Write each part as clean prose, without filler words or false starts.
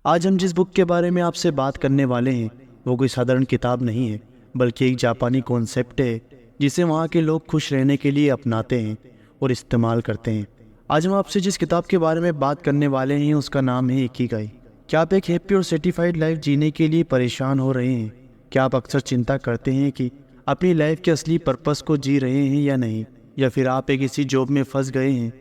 आज हम जिस बुक के बारे में आपसे बात करने वाले हैं वो कोई साधारण किताब नहीं है, बल्कि एक जापानी कॉन्सेप्ट है जिसे वहाँ के लोग खुश रहने के लिए अपनाते हैं और इस्तेमाल करते हैं। आज हम आपसे जिस किताब के बारे में बात करने वाले हैं उसका नाम है इकिगाई। क्या आप एक हैप्पी और सेटिस्फाइड लाइफ जीने के लिए परेशान हो रहे हैं? क्या आप अक्सर चिंता करते हैं कि अपनी लाइफ के असली पर्पस को जी रहे हैं या नहीं, या फिर आप एक ऐसी जॉब में फंस गए हैं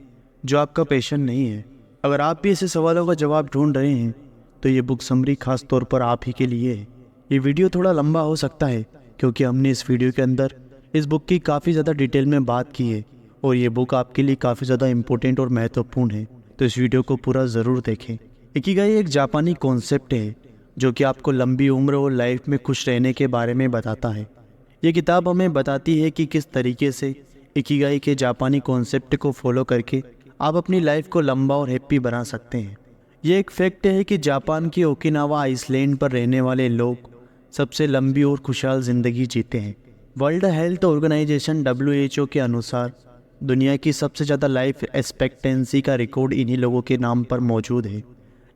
जो आपका पैशन नहीं है? अगर आप भी ऐसे सवालों का जवाब ढूंढ रहे हैं तो ये बुक समरी खास तौर पर आप ही के लिए है। ये वीडियो थोड़ा लंबा हो सकता है क्योंकि हमने इस वीडियो के अंदर इस बुक की काफ़ी ज़्यादा डिटेल में बात की है और ये बुक आपके लिए काफ़ी ज़्यादा इम्पोर्टेंट और महत्वपूर्ण है, तो इस वीडियो को पूरा ज़रूर देखें। इकिगाई एक जापानी कॉन्सेप्ट है जो कि आपको लंबी उम्र और लाइफ में खुश रहने के बारे में बताता है। ये किताब हमें बताती है कि किस तरीके से इकिगाई के जापानी कॉन्सेप्ट को फॉलो करके आप अपनी लाइफ को लंबा और हैप्पी बना सकते हैं। ये एक फैक्ट है कि जापान की ओकिनावा आइसलैंड पर रहने वाले लोग सबसे लंबी और खुशहाल ज़िंदगी जीते हैं। वर्ल्ड हेल्थ ऑर्गेनाइजेशन WHO के अनुसार दुनिया की सबसे ज़्यादा लाइफ एक्सपेक्टेंसी का रिकॉर्ड इन्हीं लोगों के नाम पर मौजूद है।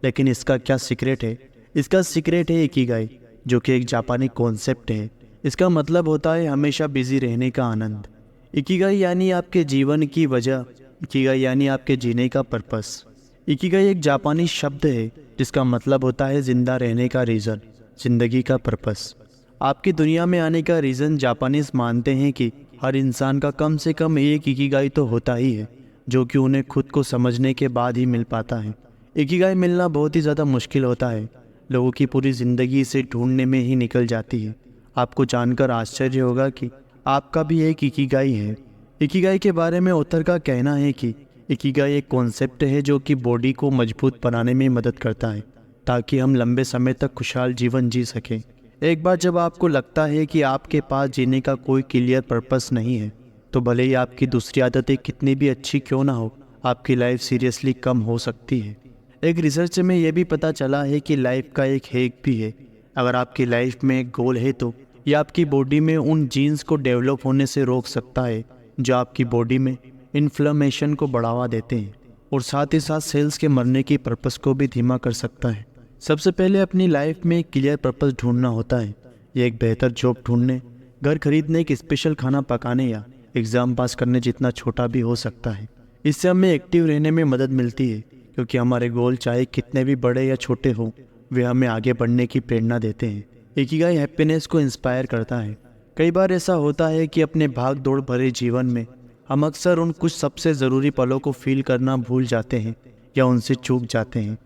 लेकिन इसका क्या सीक्रेट है? इसका सीक्रेट है इकिगाई, जो कि एक जापानी कॉन्सेप्ट है। इसका मतलब होता है हमेशा बिजी रहने का आनंद। इकिगाई यानी आपके जीवन की वजह, इकिगाई यानी आपके जीने का पर्पस। इकिगाई एक जापानी शब्द है जिसका मतलब होता है जिंदा रहने का रीज़न, जिंदगी का पर्पस। आपकी दुनिया में आने का रीज़न जापानीज मानते हैं कि हर इंसान का कम से कम एक इकिगाई तो होता ही है, जो कि उन्हें खुद को समझने के बाद ही मिल पाता है। इकिगाई मिलना बहुत ही ज़्यादा मुश्किल होता है, लोगों की पूरी ज़िंदगी इसे ढूंढने में ही निकल जाती है। आपको जानकर आश्चर्य होगा कि आपका भी एक इकिगाई है। इकिगाई के बारे में ऑथर का कहना है कि इकिगाई एक कॉन्सेप्ट है जो कि बॉडी को मजबूत बनाने में मदद करता है ताकि हम लंबे समय तक खुशहाल जीवन जी सकें। एक बार जब आपको लगता है कि आपके पास जीने का कोई क्लियर पर्पस नहीं है, तो भले ही आपकी दूसरी आदतें कितनी भी अच्छी क्यों ना हो, आपकी लाइफ सीरियसली कम हो सकती है। एक रिसर्च में यह भी पता चला है कि लाइफ का एक हैक भी है। अगर आपकी लाइफ में एक गोल है तो यह आपकी बॉडी में उन जीन्स को डेवलप होने से रोक सकता है जो आपकी बॉडी में इन्फ्लेमेशन को बढ़ावा देते हैं, और साथ ही साथ सेल्स के मरने की पर्पस को भी धीमा कर सकता है। सबसे पहले अपनी लाइफ में एक क्लियर पर्पस ढूंढना होता है। ये एक बेहतर जॉब ढूंढने, घर खरीदने, एक स्पेशल खाना पकाने या एग्ज़ाम पास करने जितना छोटा भी हो सकता है। इससे हमें एक्टिव रहने में मदद मिलती है क्योंकि हमारे गोल चाहे कितने भी बड़े या छोटे हों, वे हमें आगे बढ़ने की प्रेरणा देते हैं। इकिगाई हैप्पीनेस को इंस्पायर करता है। कई बार ऐसा होता है कि अपने भाग दौड़ भरे जीवन में हम अक्सर उन कुछ सबसे ज़रूरी पलों को फील करना भूल जाते हैं या उनसे चूक जाते हैं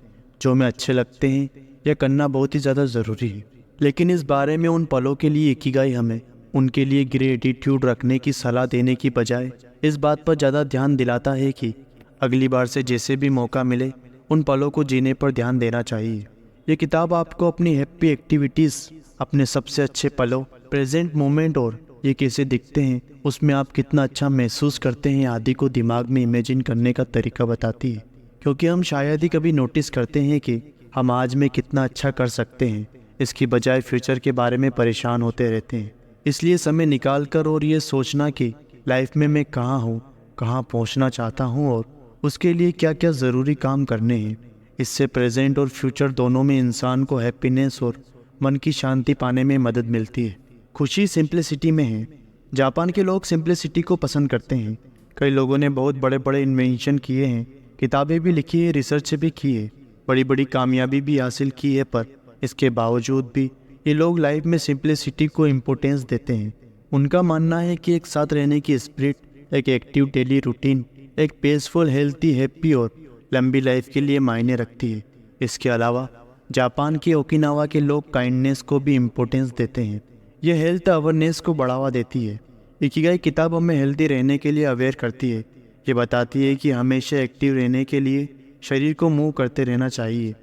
जो हमें अच्छे लगते हैं या करना बहुत ही ज़्यादा ज़रूरी है। लेकिन इस बारे में उन पलों के लिए इकिगाई हमें उनके लिए ग्रे एटीट्यूड रखने की सलाह देने की बजाय इस बात पर ज़्यादा ध्यान दिलाता है कि अगली बार से जैसे भी मौका मिले उन पलों को जीने पर ध्यान देना चाहिए। ये किताब आपको अपनी हैप्पी एक्टिविटीज़, अपने सबसे अच्छे पलों, प्रेजेंट मोमेंट और ये कैसे दिखते हैं, उसमें आप कितना अच्छा महसूस करते हैं आदि को दिमाग में इमेजिन करने का तरीका बताती है। क्योंकि हम शायद ही कभी नोटिस करते हैं कि हम आज में कितना अच्छा कर सकते हैं, इसकी बजाय फ्यूचर के बारे में परेशान होते रहते हैं। इसलिए समय निकाल कर और ये सोचना कि लाइफ में मैं कहाँ हूँ, कहाँ पहुँचना चाहता हूँ और उसके लिए क्या क्या ज़रूरी काम करने हैं, इससे प्रेजेंट और फ्यूचर दोनों में इंसान को हैप्पीनेस और मन की शांति पाने में मदद मिलती है। खुशी सिंप्लिसिटी में है। जापान के लोग सिंप्लिसिटी को पसंद करते हैं। कई लोगों ने बहुत बड़े बड़े इन्वेंशन किए हैं, किताबें भी लिखी है, रिसर्च भी की है, बड़ी बड़ी कामयाबी भी हासिल की है, पर इसके बावजूद भी ये लोग लाइफ में सिंप्लिसिटी को इम्पोर्टेंस देते हैं। उनका मानना है कि एक साथ रहने की स्पिरिट, एक एक्टिव डेली रूटीन, एक पीसफुल, हेल्थी, हैप्पी और लंबी लाइफ के लिए मायने रखती है। इसके अलावा जापान के ओकिनावा के लोग काइंडनेस को भी इम्पोर्टेंस देते हैं। यह हेल्थ अवेयरनेस को बढ़ावा देती है। इकिगाई किताब हमें हेल्दी रहने के लिए अवेयर करती है। ये बताती है कि हमेशा एक्टिव रहने के लिए शरीर को मूव करते रहना चाहिए।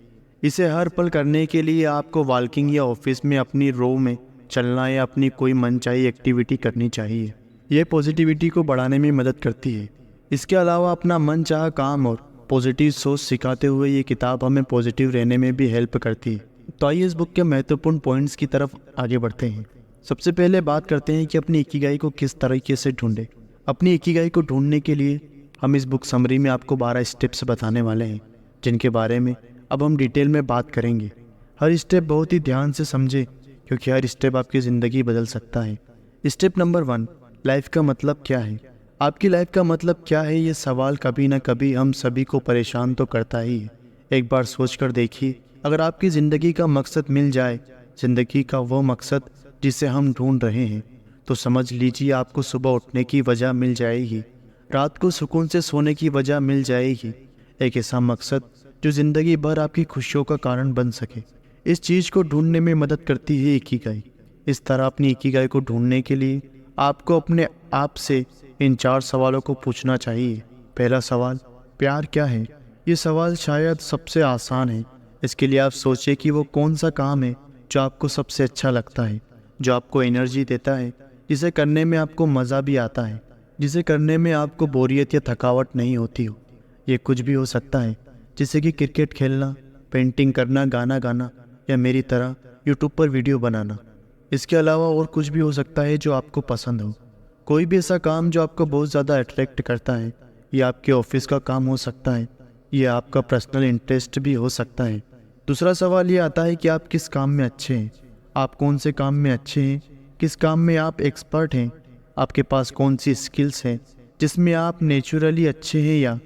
इसे हर पल करने के लिए आपको वॉकिंग या ऑफिस में अपनी रो में चलना या अपनी कोई मनचाही एक्टिविटी करनी चाहिए। यह पॉजिटिविटी को बढ़ाने में मदद करती है। इसके अलावा अपना मनचाहा काम और पॉजिटिव सोच सिखाते हुए ये किताब हमें पॉजिटिव रहने में भी हेल्प करती है। तो आइए इस बुक के महत्वपूर्ण पॉइंट्स की तरफ आगे बढ़ते हैं। सबसे पहले बात करते हैं कि अपनी इकिगाई को किस तरीके से ढूंढें। अपनी इकिगाई को ढूंढने के लिए हम इस बुक समरी में आपको 12 स्टेप्स बताने वाले हैं जिनके बारे में अब हम डिटेल में बात करेंगे। हर स्टेप बहुत ही ध्यान से समझें, क्योंकि हर स्टेप आपकी ज़िंदगी बदल सकता है। स्टेप नंबर 1, लाइफ का मतलब क्या है। आपकी लाइफ का मतलब क्या है, ये सवाल कभी ना कभी हम सभी को परेशान तो करता ही है। एक बार सोच कर देखिए, अगर आपकी ज़िंदगी का मकसद मिल जाए, ज़िंदगी का वो मकसद जिसे हम ढूंढ रहे हैं, तो समझ लीजिए आपको सुबह उठने की वजह मिल जाएगी, रात को सुकून से सोने की वजह मिल जाएगी। एक ऐसा मकसद जो ज़िंदगी भर आपकी खुशियों का कारण बन सके। इस चीज़ को ढूंढने में मदद करती है इकिगाई। इस तरह अपनी इकिगाई को ढूंढने के लिए आपको अपने आप से इन 4 सवालों को पूछना चाहिए। पहला सवाल, प्यार क्या है। ये सवाल शायद सबसे आसान है। इसके लिए आप सोचिए कि वो कौन सा काम है जो आपको सबसे अच्छा लगता है, जो आपको एनर्जी देता है, जिसे करने में आपको मज़ा भी आता है, जिसे करने में आपको बोरियत या थकावट नहीं होती हो। ये कुछ भी हो सकता है, जैसे कि क्रिकेट खेलना, पेंटिंग करना, गाना गाना, या मेरी तरह यूट्यूब पर वीडियो बनाना। इसके अलावा और कुछ भी हो सकता है जो आपको पसंद हो। कोई भी ऐसा काम जो आपको बहुत ज़्यादा अट्रैक्ट करता है। ये आपके ऑफिस का काम हो सकता है, ये आपका पर्सनल इंटरेस्ट भी हो सकता है। दूसरा सवाल ये आता है कि आप किस काम में अच्छे हैं। आप कौन से काम में अच्छे हैं, किस काम में आप एक्सपर्ट हैं, आपके पास कौन सी स्किल्स हैं जिसमें आप नेचुरली अच्छे हैं, या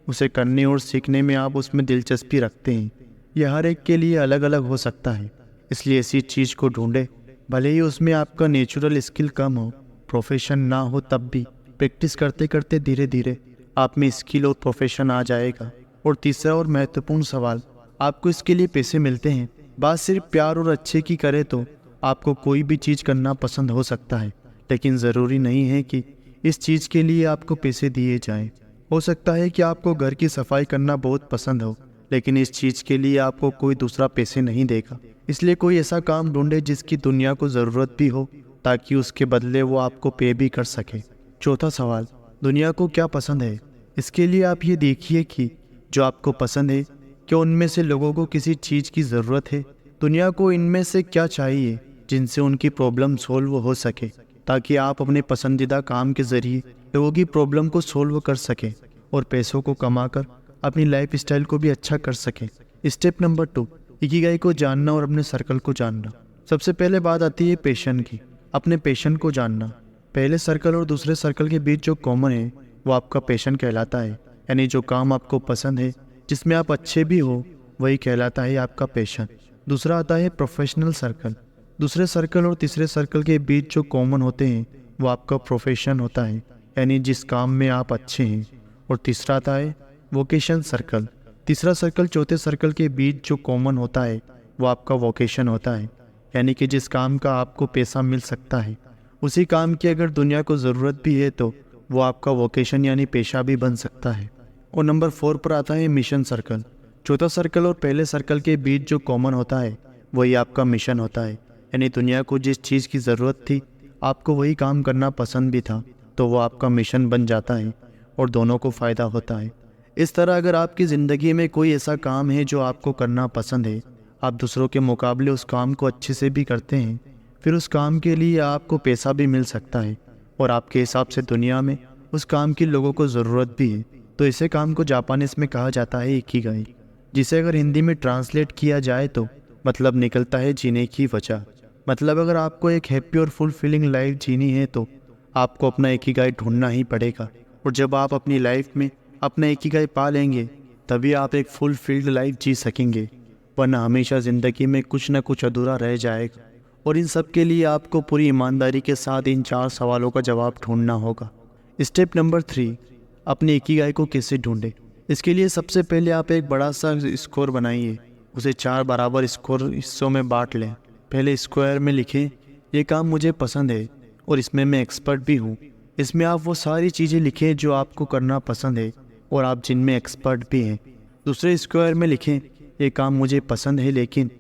उसे करने और सीखने में आप उसमें दिलचस्पी रखते हैं। यह हर एक के लिए अलग अलग हो सकता है, इसलिए ऐसी चीज़ को ढूंढें, भले ही उसमें आपका नेचुरल स्किल कम हो, प्रोफेशन ना हो, तब भी प्रैक्टिस करते करते धीरे धीरे आप में स्किल और प्रोफेशन आ जाएगा। और तीसरा और महत्वपूर्ण सवाल, आपको इसके लिए पैसे मिलते हैं। बात सिर्फ प्यार और अच्छे की करें तो आपको कोई भी चीज़ करना पसंद हो सकता है, लेकिन ज़रूरी नहीं है कि इस चीज़ के लिए आपको पैसे दिए जाएं। हो सकता है कि आपको घर की सफाई करना बहुत पसंद हो, लेकिन इस चीज़ के लिए आपको कोई दूसरा पैसे नहीं देगा। इसलिए कोई ऐसा काम ढूंढे जिसकी दुनिया को ज़रूरत भी हो, ताकि उसके बदले वो आपको पे भी कर सके। चौथा सवाल, दुनिया को क्या पसंद है। इसके लिए आप ये देखिए कि जो आपको पसंद है, क्या उनमें से लोगों को किसी चीज़ की ज़रूरत है। दुनिया को इनमें से क्या चाहिए जिनसे उनकी प्रॉब्लम सोल्व हो सके, ताकि आप अपने पसंदीदा काम के ज़रिए लोगों की प्रॉब्लम को सोल्व कर सकें और पैसों को कमाकर अपनी लाइफ स्टाइल को भी अच्छा कर सकें। स्टेप नंबर 2, इकिगाई को जानना और अपने सर्कल को जानना। सबसे पहले बात आती है पैशन की। अपने पैशन को जानना। पहले सर्कल और दूसरे सर्कल के बीच जो कॉमन है वो आपका पैशन कहलाता है, यानी जो काम आपको पसंद है, जिसमें आप अच्छे भी हो, वही कहलाता है आपका पैशन। दूसरा आता है प्रोफेशनल सर्कल। दूसरे सर्कल और तीसरे सर्कल के बीच जो कॉमन होते हैं वो आपका प्रोफेशन होता है, यानी जिस काम में आप अच्छे हैं। और तीसरा आता है वोकेशन सर्कल। तीसरा सर्कल चौथे सर्कल के बीच जो कॉमन होता है वो आपका वोकेशन होता है, यानी कि जिस काम का आपको पैसा मिल सकता है, उसी काम की अगर दुनिया को ज़रूरत भी है तो वो आपका वोकेशन यानी पेशा भी बन सकता है। और नंबर 4 पर आता है मिशन सर्कल। चौथा सर्कल और पहले सर्कल के बीच जो कॉमन होता है वही आपका मिशन होता है, यानी दुनिया को जिस चीज़ की ज़रूरत थी, आपको वही काम करना पसंद भी था, तो वो आपका मिशन बन जाता है और दोनों को फ़ायदा होता है। इस तरह अगर आपकी ज़िंदगी में कोई ऐसा काम है जो आपको करना पसंद है, आप दूसरों के मुकाबले उस काम को अच्छे से भी करते हैं, फिर उस काम के लिए आपको पैसा भी मिल सकता है और आपके हिसाब से दुनिया में उस काम की लोगों को ज़रूरत भी है, तो इसे काम को जापानीज़ में कहा जाता है इकिगाई, जिसे अगर हिंदी में ट्रांसलेट किया जाए तो मतलब निकलता है जीने की वजह। मतलब अगर आपको एक हैप्पी और फुलफिलिंग लाइफ जीनी है तो आपको अपना इकिगाई ढूंढना ही पड़ेगा। और जब आप अपनी लाइफ में अपना इकिगाई पा लेंगे, तभी आप एक फुलफिल्ड लाइफ जी सकेंगे, वरना हमेशा ज़िंदगी में कुछ न कुछ अधूरा रह जाएगा। और इन सब के लिए आपको पूरी ईमानदारी के साथ इन 4 सवालों का जवाब ढूंढना होगा। स्टेप नंबर 3, अपने इकिगाई को कैसे ढूंढें। इसके लिए सबसे पहले आप एक बड़ा सा स्कोर बनाइए, उसे 4 बराबर स्कोर हिस्सों में बांट लें। पहले स्क्वायर में लिखें, ये काम मुझे पसंद है और इसमें मैं एक्सपर्ट भी हूँ। इसमें आप वो सारी चीज़ें लिखें जो आपको करना पसंद है और आप जिनमें एक्सपर्ट भी हैं। दूसरे स्क्वायर में लिखें, ये काम मुझे पसंद है लेकिन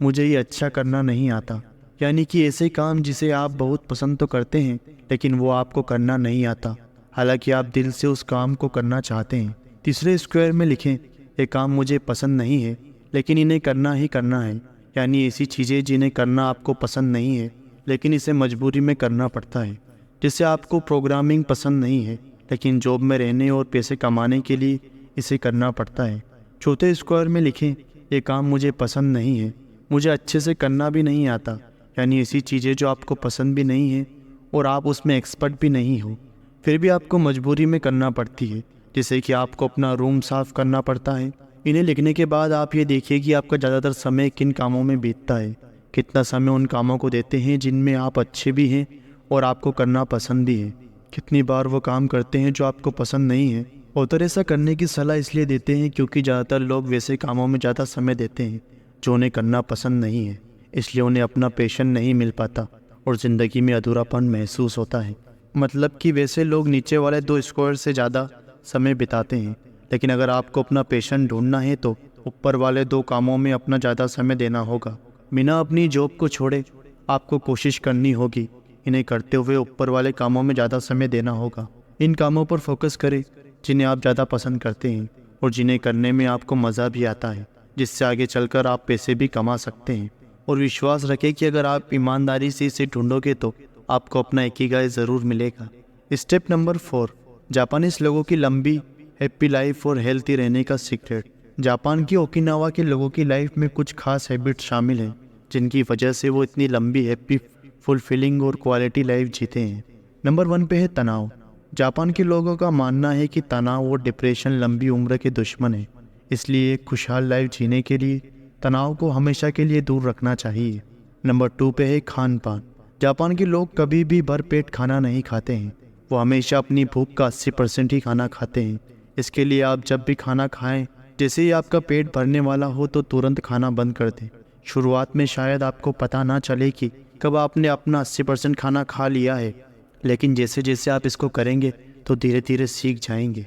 मुझे ये अच्छा करना नहीं आता, यानी कि ऐसे काम जिसे आप बहुत पसंद तो करते हैं लेकिन वो आपको करना नहीं आता, हालांकि आप दिल से उस काम को करना चाहते हैं। तीसरे स्क्वायर में लिखें, ये काम मुझे पसंद नहीं है लेकिन इन्हें करना ही करना है, यानी ऐसी चीज़ें जिन्हें करना आपको पसंद नहीं है लेकिन इसे मजबूरी में करना पड़ता है। जैसे आपको प्रोग्रामिंग पसंद नहीं है लेकिन जॉब में रहने और पैसे कमाने के लिए इसे करना पड़ता है। चौथे स्क्वायर में लिखें, ये काम मुझे पसंद नहीं है, मुझे अच्छे से करना भी नहीं आता, यानी ऐसी चीज़ें जो आपको पसंद भी नहीं है और आप उसमें एक्सपर्ट भी नहीं हो, फिर भी आपको मजबूरी में करना पड़ती है, जैसे कि आपको अपना रूम साफ़ करना पड़ता है। इन्हें लिखने के बाद आप ये देखिए कि आपका ज़्यादातर समय किन कामों में बीतता है, कितना समय उन कामों को देते हैं जिनमें आप अच्छे भी हैं और आपको करना पसंद भी है, कितनी बार वो काम करते हैं जो आपको पसंद नहीं है। ऑथर ऐसा करने की सलाह इसलिए देते हैं क्योंकि ज़्यादातर लोग वैसे कामों में ज़्यादा समय देते हैं जो उन्हें करना पसंद नहीं है, इसलिए उन्हें अपना पैशन नहीं मिल पाता और ज़िंदगी में अधूरापन महसूस होता है। मतलब कि वैसे लोग नीचे वाले 2 स्क्वायर से ज़्यादा समय बिताते हैं, लेकिन अगर आपको अपना पैशन ढूंढना है तो ऊपर वाले 2 कामों में अपना ज़्यादा समय देना होगा। बिना अपनी जॉब को छोड़े आपको कोशिश करनी होगी, इन्हें करते हुए ऊपर वाले कामों में ज़्यादा समय देना होगा। इन कामों पर फोकस करें जिन्हें आप ज़्यादा पसंद करते हैं और जिन्हें करने में आपको मज़ा भी आता है, जिससे आगे चलकर आप पैसे भी कमा सकते हैं। और विश्वास रखें कि अगर आप ईमानदारी से इसे ढूंढोगे तो आपको अपना इकिगाई ज़रूर मिलेगा। स्टेप नंबर 4, जापानीज लोगों की लंबी हैप्पी लाइफ और हेल्थी रहने का सीक्रेट। जापान की ओकिनावा के लोगों की लाइफ में कुछ खास हैबिट शामिल हैं जिनकी वजह से वो इतनी लंबी हैप्पी, फुलफिलिंग और क्वालिटी लाइफ जीते हैं। नंबर 1 पे है तनाव। जापान के लोगों का मानना है कि तनाव और डिप्रेशन लंबी उम्र के दुश्मन है, इसलिए एक खुशहाल लाइफ जीने के लिए तनाव को हमेशा के लिए दूर रखना चाहिए। नंबर 2 पे है खान पान। जापान के लोग कभी भी भरपेट खाना नहीं खाते हैं, वो हमेशा अपनी भूख का 80% ही खाना खाते हैं। इसके लिए आप जब भी खाना खाएं, जैसे ही आपका पेट भरने वाला हो तो तुरंत खाना बंद कर दें। शुरुआत में शायद आपको पता ना चले कि कब आपने अपना 80% खाना खा लिया है, लेकिन जैसे जैसे आप इसको करेंगे तो धीरे धीरे सीख जाएंगे।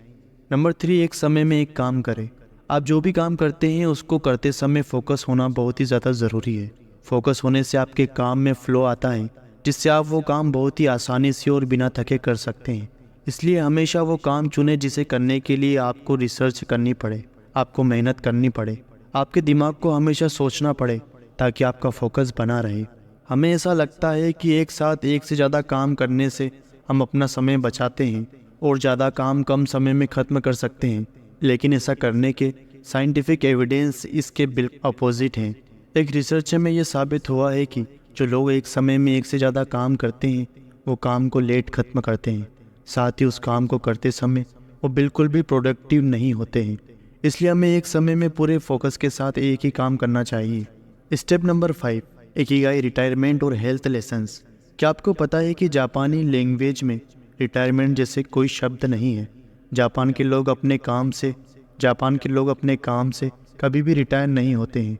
नंबर 3, एक समय में एक काम करें। आप जो भी काम करते हैं उसको करते समय फोकस होना बहुत ही ज़्यादा ज़रूरी है। फोकस होने से आपके काम में फ़्लो आता है, जिससे आप वो काम बहुत ही आसानी से और बिना थके कर सकते हैं। इसलिए हमेशा वो काम चुनें जिसे करने के लिए आपको रिसर्च करनी पड़े, आपको मेहनत करनी पड़े, आपके दिमाग को हमेशा सोचना पड़े ताकि आपका फोकस बना रहे। हमें ऐसा लगता है कि एक साथ एक से ज़्यादा काम करने से हम अपना समय बचाते हैं और ज़्यादा काम कम समय में ख़त्म कर सकते हैं, लेकिन ऐसा करने के साइंटिफिक एविडेंस इसके बिल्कुल अपोजिट हैं। एक रिसर्च में ये साबित हुआ है कि जो लोग एक समय में एक से ज़्यादा काम करते हैं वो काम को लेट ख़त्म करते हैं, साथ ही उस काम को करते समय वो बिल्कुल भी प्रोडक्टिव नहीं होते हैं। इसलिए हमें एक समय में पूरे फोकस के साथ एक ही काम करना चाहिए। स्टेप नंबर 5, इकिगाई, रिटायरमेंट और हेल्थ लेसन्स। क्या आपको पता है कि जापानी लैंग्वेज में रिटायरमेंट जैसे कोई शब्द नहीं है। जापान के लोग अपने काम से कभी भी रिटायर नहीं होते हैं,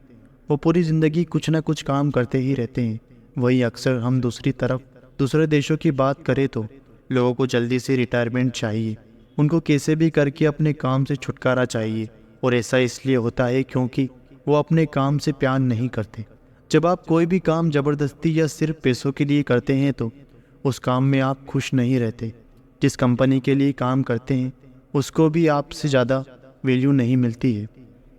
वो पूरी ज़िंदगी कुछ ना कुछ काम करते ही रहते हैं। वहीं अक्सर हम दूसरी तरफ दूसरे देशों की बात करें तो लोगों को जल्दी से रिटायरमेंट चाहिए, उनको कैसे भी करके अपने काम से छुटकारा चाहिए, और ऐसा इसलिए होता है क्योंकि वो अपने काम से प्यार नहीं करते। जब आप कोई भी काम ज़बरदस्ती या सिर्फ पैसों के लिए करते हैं तो उस काम में आप खुश नहीं रहते। जिस कंपनी के लिए काम करते हैं उसको भी आपसे ज़्यादा वैल्यू नहीं मिलती है।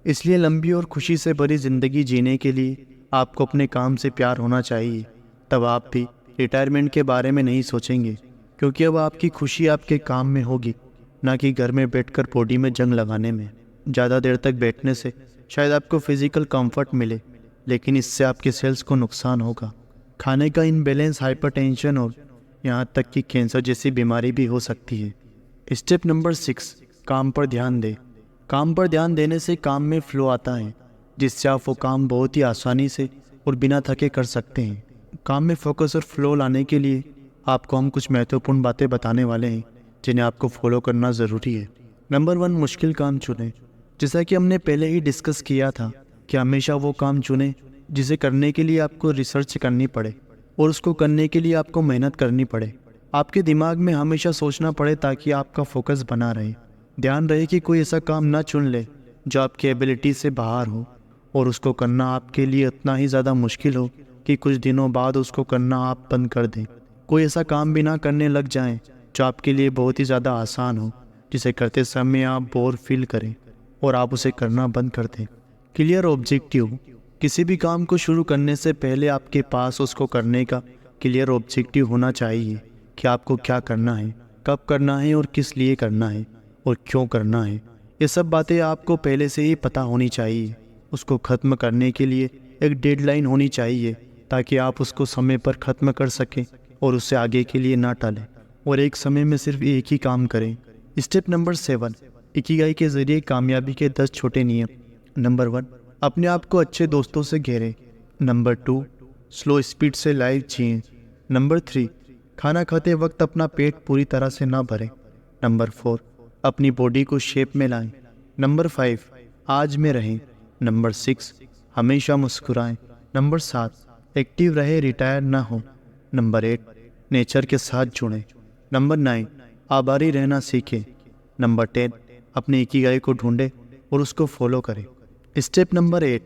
इसलिए लंबी और खुशी से भरी ज़िंदगी जीने के लिए आपको अपने काम से प्यार होना चाहिए। तब आप भी रिटायरमेंट के बारे में नहीं सोचेंगे, क्योंकि अब आपकी खुशी आपके काम में होगी, ना कि घर में बैठकर बॉडी में जंग लगाने में। ज़्यादा देर तक बैठने से शायद आपको फिज़िकल कंफर्ट मिले, लेकिन इससे आपके सेल्स को नुकसान होगा। खाने का इनबैलेंस, हाइपरटेंशन और यहाँ तक कि कैंसर जैसी बीमारी भी हो सकती है। स्टेप नंबर 6, काम पर ध्यान दें। काम पर ध्यान देने से काम में फ़्लो आता है, जिससे आप वो काम बहुत ही आसानी से और बिना थके कर सकते हैं। काम में फोकस और फ्लो लाने के लिए आपको हम कुछ महत्वपूर्ण बातें बताने वाले हैं जिन्हें आपको फॉलो करना ज़रूरी है। नंबर 1, मुश्किल काम चुनें। जैसा कि हमने पहले ही डिस्कस किया था कि हमेशा वो काम चुनें जिसे करने के लिए आपको रिसर्च करनी पड़े और उसको करने के लिए आपको मेहनत करनी पड़े। आपके दिमाग में हमेशा सोचना पड़े ताकि आपका फोकस बना रहे। ध्यान रहे कि कोई ऐसा काम ना चुन ले जो आपकी एबिलिटी से बाहर हो और उसको करना आपके लिए इतना ही ज़्यादा मुश्किल हो कि कुछ दिनों बाद उसको करना आप बंद कर दें। कोई ऐसा काम भी ना करने लग जाएं जो आपके लिए बहुत ही ज़्यादा आसान हो, जिसे करते समय आप बोर फील करें और आप उसे करना बंद कर दें। Clear objective. किसी भी काम को शुरू करने से पहले आपके पास उसको करने का क्लियर ऑब्जेक्टिव होना चाहिए कि आपको क्या करना है, कब करना है और किस लिए करना है और क्यों करना है। ये सब बातें आपको पहले से ही पता होनी चाहिए। उसको ख़त्म करने के लिए एक डेडलाइन होनी चाहिए ताकि आप उसको समय पर ख़त्म कर सकें और उससे आगे के लिए ना टालें और एक समय में सिर्फ एक ही काम करें। स्टेप नंबर 7, इकिगाई के ज़रिए कामयाबी के 10 छोटे नियम। नंबर 1, अपने आप को अच्छे दोस्तों से घेरें। नंबर 2, स्लो स्पीड से लाइफ जिएं। नंबर 3, खाना खाते वक्त अपना पेट पूरी तरह से ना भरें। नंबर 4, अपनी बॉडी को शेप में लाएं। नंबर 5, आज में रहें। नंबर 6, हमेशा मुस्कुराएं। नंबर 7, एक्टिव रहे, रिटायर ना हो। नंबर 8, नेचर के साथ जुड़ें। नंबर 9, आभारी रहना सीखें। नंबर 10, अपने इकिगाई को ढूंढें और उसको फॉलो करें। स्टेप नंबर 8,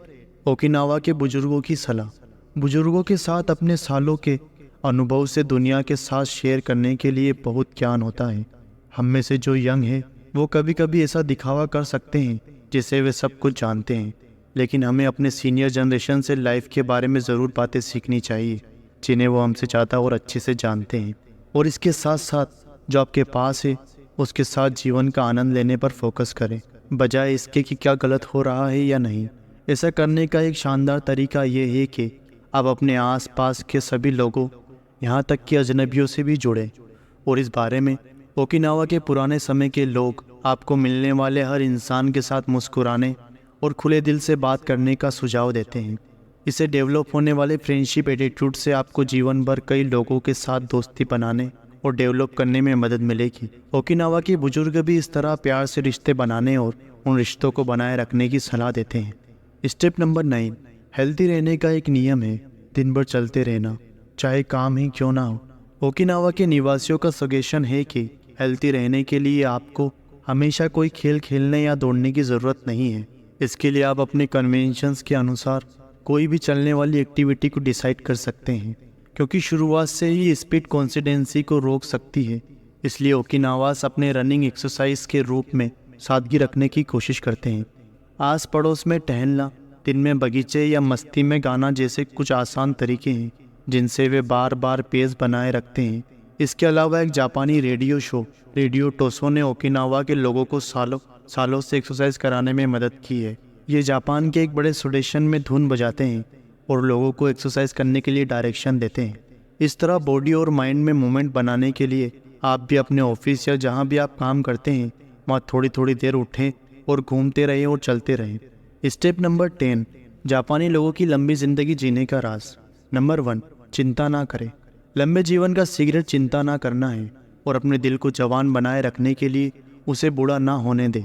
ओकिनावा के बुजुर्गों की सलाह। बुजुर्गों के साथ अपने सालों के अनुभव से दुनिया के साथ शेयर करने के लिए बहुत ज्ञान होता है। हम में से जो यंग है वो कभी कभी ऐसा दिखावा कर सकते हैं जिससे वे सब कुछ जानते हैं, लेकिन हमें अपने सीनियर जनरेशन से लाइफ के बारे में ज़रूर बातें सीखनी चाहिए जिन्हें वो हमसे ज़्यादा और अच्छे से जानते हैं। और इसके साथ साथ जो आपके पास है उसके साथ जीवन का आनंद लेने पर फोकस करें, बजाय इसके कि क्या गलत हो रहा है या नहीं। ऐसा करने का एक शानदार तरीका ये है कि आप अपने आसपास के सभी लोगों, यहाँ तक कि अजनबियों से भी जुड़ें। और इस बारे में ओकिनावा के पुराने समय के लोग आपको मिलने वाले हर इंसान के साथ मुस्कुराने और खुले दिल से बात करने का सुझाव देते हैं। इसे डेवलप होने वाले फ्रेंडशिप एटीट्यूड से आपको जीवन भर कई लोगों के साथ दोस्ती बनाने और डेवलप करने में मदद मिलेगी। ओकिनावा के बुजुर्ग भी इस तरह प्यार से रिश्ते बनाने और उन रिश्तों को बनाए रखने की सलाह देते हैं। स्टेप नंबर 9, हेल्दी रहने का एक नियम है, दिन भर चलते रहना, चाहे काम ही क्यों ना हो। ओकिनावा के निवासियों का सजेशन है कि हेल्दी रहने के लिए आपको हमेशा कोई खेल खेलने या दौड़ने की ज़रूरत नहीं है। इसके लिए आप अपने कन्वेंशंस के अनुसार कोई भी चलने वाली एक्टिविटी को डिसाइड कर सकते हैं, क्योंकि शुरुआत से ही स्पीड कॉन्सिडेंसी को रोक सकती है। इसलिए ओकिनावास अपने रनिंग एक्सरसाइज के रूप में सादगी रखने की कोशिश करते हैं। आस पड़ोस में टहलना, दिन में बगीचे या मस्ती में गाना जैसे कुछ आसान तरीके हैं जिनसे वे बार बार पेस बनाए रखते हैं। इसके अलावा एक जापानी रेडियो शो रेडियो टोसो ने ओकिनावा के लोगों को सालों से एक्सरसाइज कराने में मदद की है। ये जापान के एक बड़े स्टेशन में धुन बजाते हैं और लोगों को एक्सरसाइज करने के लिए डायरेक्शन देते हैं। इस तरह बॉडी और माइंड में मूवमेंट बनाने के लिए आप भी अपने ऑफिस या जहाँ भी आप काम करते हैं वहाँ थोड़ी थोड़ी देर उठें और घूमते रहें और चलते रहें। स्टेप नंबर 10, जापानी लोगों की लंबी ज़िंदगी जीने का राज। नंबर 1, चिंता ना करें। लंबे जीवन का सीक्रेट चिंता ना करना है और अपने दिल को जवान बनाए रखने के लिए उसे बूढ़ा ना होने दें।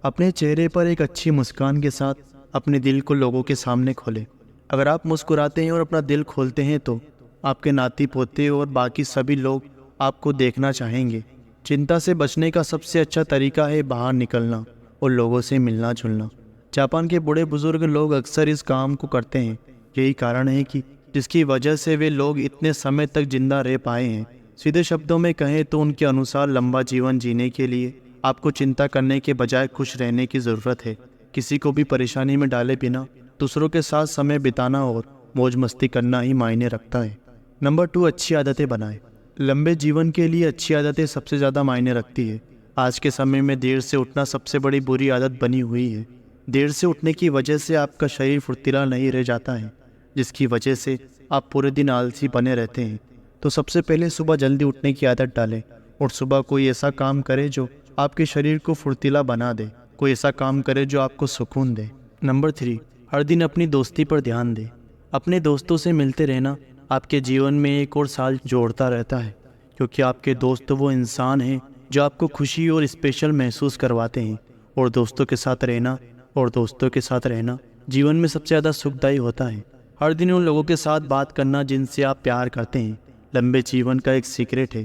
अपने चेहरे पर एक अच्छी मुस्कान के साथ अपने दिल को लोगों के सामने खोलें। अगर आप मुस्कुराते हैं और अपना दिल खोलते हैं तो आपके नाती पोते और बाकी सभी लोग आपको देखना चाहेंगे। चिंता से बचने का सबसे अच्छा तरीका है बाहर निकलना और लोगों से मिलना जुलना। जापान के बूढ़े बुजुर्ग लोग अक्सर इस काम को करते हैं। यही कारण है कि जिसकी वजह से वे लोग इतने समय तक जिंदा रह पाए हैं। सीधे शब्दों में कहें तो उनके अनुसार लंबा जीवन जीने के लिए आपको चिंता करने के बजाय खुश रहने की ज़रूरत है। किसी को भी परेशानी में डाले बिना दूसरों के साथ समय बिताना और मौज मस्ती करना ही मायने रखता है। नंबर 2, अच्छी आदतें बनाएं। लंबे जीवन के लिए अच्छी आदतें सबसे ज़्यादा मायने रखती है। आज के समय में देर से उठना सबसे बड़ी बुरी आदत बनी हुई है। देर से उठने की वजह से आपका शरीर फुर्तीला नहीं रह जाता है, जिसकी वजह से आप पूरे दिन आलसी बने रहते हैं। तो सबसे पहले सुबह जल्दी उठने की आदत डालें और सुबह कोई ऐसा काम करें जो आपके शरीर को फुर्तीला बना दे, कोई ऐसा काम करे जो आपको सुकून दे। नंबर 3, हर दिन अपनी दोस्ती पर ध्यान दें। अपने दोस्तों से मिलते रहना आपके जीवन में एक और साल जोड़ता रहता है, क्योंकि आपके दोस्त वो इंसान हैं जो आपको खुशी और स्पेशल महसूस करवाते हैं। और दोस्तों के साथ रहना जीवन में सबसे ज़्यादा सुखदायी होता है। हर दिन उन लोगों के साथ बात करना जिनसे आप प्यार करते हैं लंबे जीवन का एक सीक्रेट है।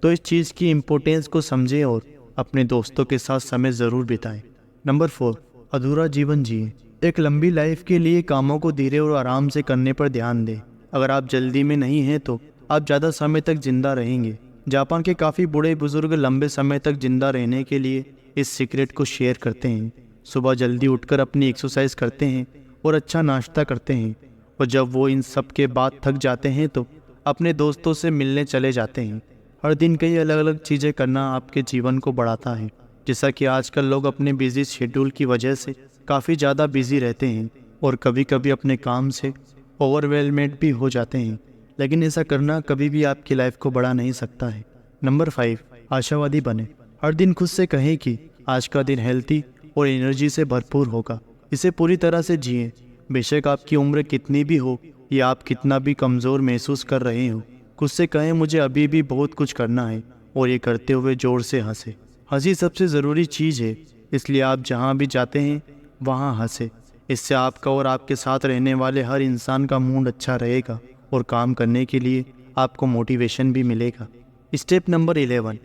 तो इस चीज़ की इम्पोर्टेंस को समझें और अपने दोस्तों के साथ समय ज़रूर बिताएं। नंबर 4, अधूरा जीवन जिए। एक लंबी लाइफ के लिए कामों को धीरे और आराम से करने पर ध्यान दें। अगर आप जल्दी में नहीं हैं तो आप ज़्यादा समय तक जिंदा रहेंगे। जापान के काफ़ी बूढ़े बुजुर्ग लंबे समय तक जिंदा रहने के लिए इस सीक्रेट को शेयर करते हैं। सुबह जल्दी उठकर अपनी एक्सरसाइज करते हैं और अच्छा नाश्ता करते हैं, और जब वो इन सब के बाद थक जाते हैं तो अपने दोस्तों से मिलने चले जाते हैं। हर दिन कई अलग अलग चीज़ें करना आपके जीवन को बढ़ाता है। जैसा कि आजकल लोग अपने बिजी शेड्यूल की वजह से काफ़ी ज़्यादा बिजी रहते हैं और कभी कभी अपने काम से ओवरवेलमेड भी हो जाते हैं, लेकिन ऐसा करना कभी भी आपकी लाइफ को बढ़ा नहीं सकता है। नंबर 5, आशावादी बने। हर दिन खुद से कहें कि आज का दिन हेल्थी और एनर्जी से भरपूर होगा। इसे पूरी तरह से जिएं। बेशक आपकी उम्र कितनी भी हो या आप कितना भी कमज़ोर महसूस कर रहे हो, खुद से कहें मुझे अभी भी बहुत कुछ करना है, और ये करते हुए ज़ोर से हंसे। हंसी सबसे ज़रूरी चीज़ है, इसलिए आप जहाँ भी जाते हैं वहाँ हंसे। इससे आपका और आपके साथ रहने वाले हर इंसान का मूड अच्छा रहेगा और काम करने के लिए आपको मोटिवेशन भी मिलेगा। स्टेप नंबर 11,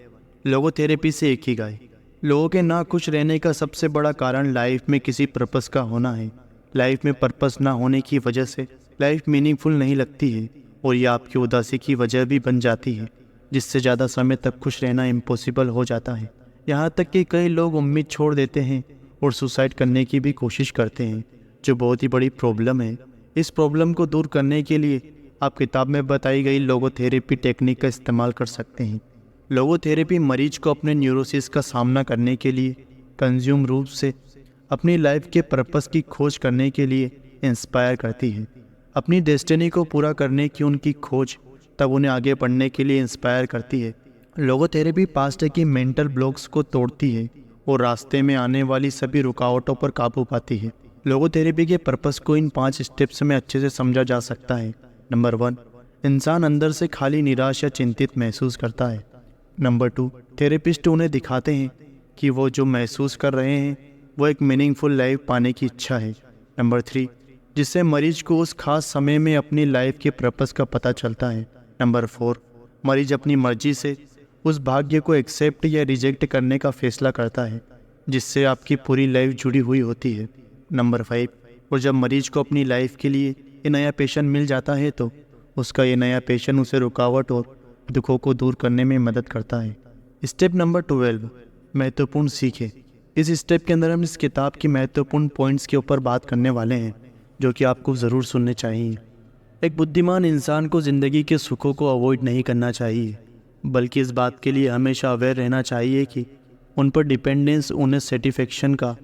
लोगोथेरेपी से इकिगाई। लोगों के ना खुश रहने का सबसे बड़ा कारण लाइफ में किसी पर्पस का होना है। लाइफ में पर्पस ना होने की वजह से लाइफ मीनिंगफुल नहीं लगती है, और ये आपकी उदासी की वजह भी बन जाती है, जिससे ज़्यादा समय तक खुश रहना इम्पॉसिबल हो जाता है। यहाँ तक कि कई लोग उम्मीद छोड़ देते हैं और सुसाइड करने की भी कोशिश करते हैं, जो बहुत ही बड़ी प्रॉब्लम है। इस प्रॉब्लम को दूर करने के लिए आप किताब में बताई गई लोगोथेरेपी टेक्निक का इस्तेमाल कर सकते हैं। लोगोथेरेपी मरीज को अपने न्यूरोसिस का सामना करने के लिए कंज्यूम रूप से अपनी लाइफ के पर्पस की खोज करने के लिए इंस्पायर करती है। अपनी डेस्टिनी को पूरा करने की उनकी खोज तब उन्हें आगे बढ़ने के लिए इंस्पायर करती है। लोगोथेरेपी पास्ट की मेंटल ब्लॉक्स को तोड़ती है और रास्ते में आने वाली सभी रुकावटों पर काबू पाती है। लोगोथेरेपी के पर्पस को इन 5 स्टेप्स में अच्छे से समझा जा सकता है। नंबर 1, इंसान अंदर से खाली, निराश या चिंतित महसूस करता है। नंबर 2, थेरेपिस्ट उन्हें दिखाते हैं कि वो जो महसूस कर रहे हैं वो एक मीनिंगफुल लाइफ पाने की इच्छा है। नंबर 3, जिससे मरीज को उस खास समय में अपनी लाइफ के पर्पस का पता चलता है। नंबर 4, मरीज अपनी मर्जी से उस भाग्य को एक्सेप्ट या रिजेक्ट करने का फैसला करता है, जिससे आपकी पूरी लाइफ जुड़ी हुई होती है। नंबर 5, और जब मरीज को अपनी लाइफ के लिए ये नया पैशन मिल जाता है तो उसका ये नया पैशन उसे रुकावट और दुखों को दूर करने में मदद करता है। स्टेप नंबर 12, महत्वपूर्ण सीखें। इस स्टेप के अंदर हम इस किताब की महत्वपूर्ण पॉइंट्स के ऊपर बात करने वाले हैं, जो कि आपको ज़रूर सुनने चाहिए। एक बुद्धिमान इंसान को ज़िंदगी के सुखों को अवॉइड नहीं करना चाहिए, बल्कि इस बात के लिए हमेशा अवेयर रहना चाहिए कि उन पर डिपेंडेंस उन्हें सेटिस्फेक्शन का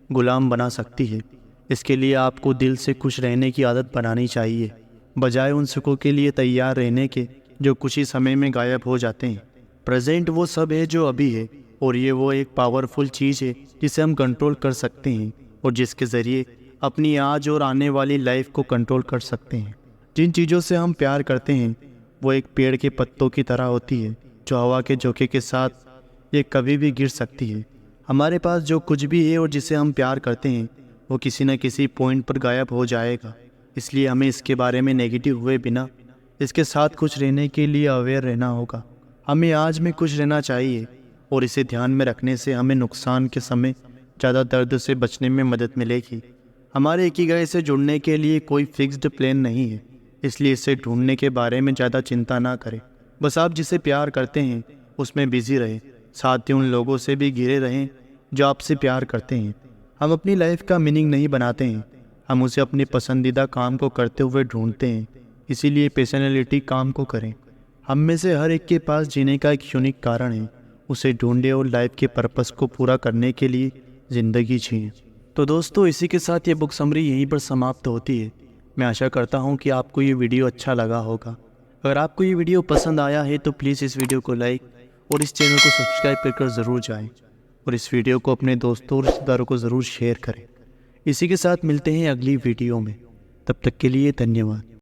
गुलाम बना सकती है। इसके लिए आपको दिल से खुश रहने की आदत बनानी चाहिए, बजाय उन सुखों के लिए तैयार रहने के जो कुछ ही समय में गायब हो जाते हैं। प्रेजेंट वो सब है जो अभी है, और ये वो एक पावरफुल चीज़ है जिसे हम कंट्रोल कर सकते हैं और जिसके ज़रिए अपनी आज और आने वाली लाइफ को कंट्रोल कर सकते हैं। जिन चीज़ों से हम प्यार करते हैं वो एक पेड़ के पत्तों की तरह होती है, जो हवा के झोंके के साथ ये कभी भी गिर सकती है। हमारे पास जो कुछ भी है और जिसे हम प्यार करते हैं वो किसी न किसी पॉइंट पर गायब हो जाएगा। इसलिए हमें इसके बारे में नेगेटिव हुए बिना इसके साथ खुश रहने के लिए अवेयर रहना होगा। हमें आज में खुश रहना चाहिए, और इसे ध्यान में रखने से हमें नुकसान के समय ज़्यादा दर्द से बचने में मदद मिलेगी। हमारे इकिगाई से जुड़ने के लिए कोई फिक्स्ड प्लान नहीं है, इसलिए इसे ढूंढने के बारे में ज़्यादा चिंता ना करें। बस आप जिसे प्यार करते हैं उसमें बिजी रहें, साथ ही उन लोगों से भी घिरे रहें जो आपसे प्यार करते हैं। हम अपनी लाइफ का मीनिंग नहीं बनाते हैं, हम उसे अपने पसंदीदा काम को करते हुए ढूंढते हैं। इसीलिए पर्सनैलिटी काम को करें। हम में से हर एक के पास जीने का एक यूनिक कारण है, उसे ढूंढें और लाइफ के पर्पस को पूरा करने के लिए ज़िंदगी जिएं। तो दोस्तों, इसी के साथ ये बुक समरी यहीं पर समाप्त होती है। मैं आशा करता हूँ कि आपको ये वीडियो अच्छा लगा होगा। अगर आपको ये वीडियो पसंद आया है तो प्लीज़ इस वीडियो को लाइक और इस चैनल को सब्सक्राइब कर ज़रूर जाएं, और इस वीडियो को अपने दोस्तों और रिश्तेदारों को ज़रूर शेयर करें। इसी के साथ मिलते हैं अगली वीडियो में, तब तक के लिए धन्यवाद।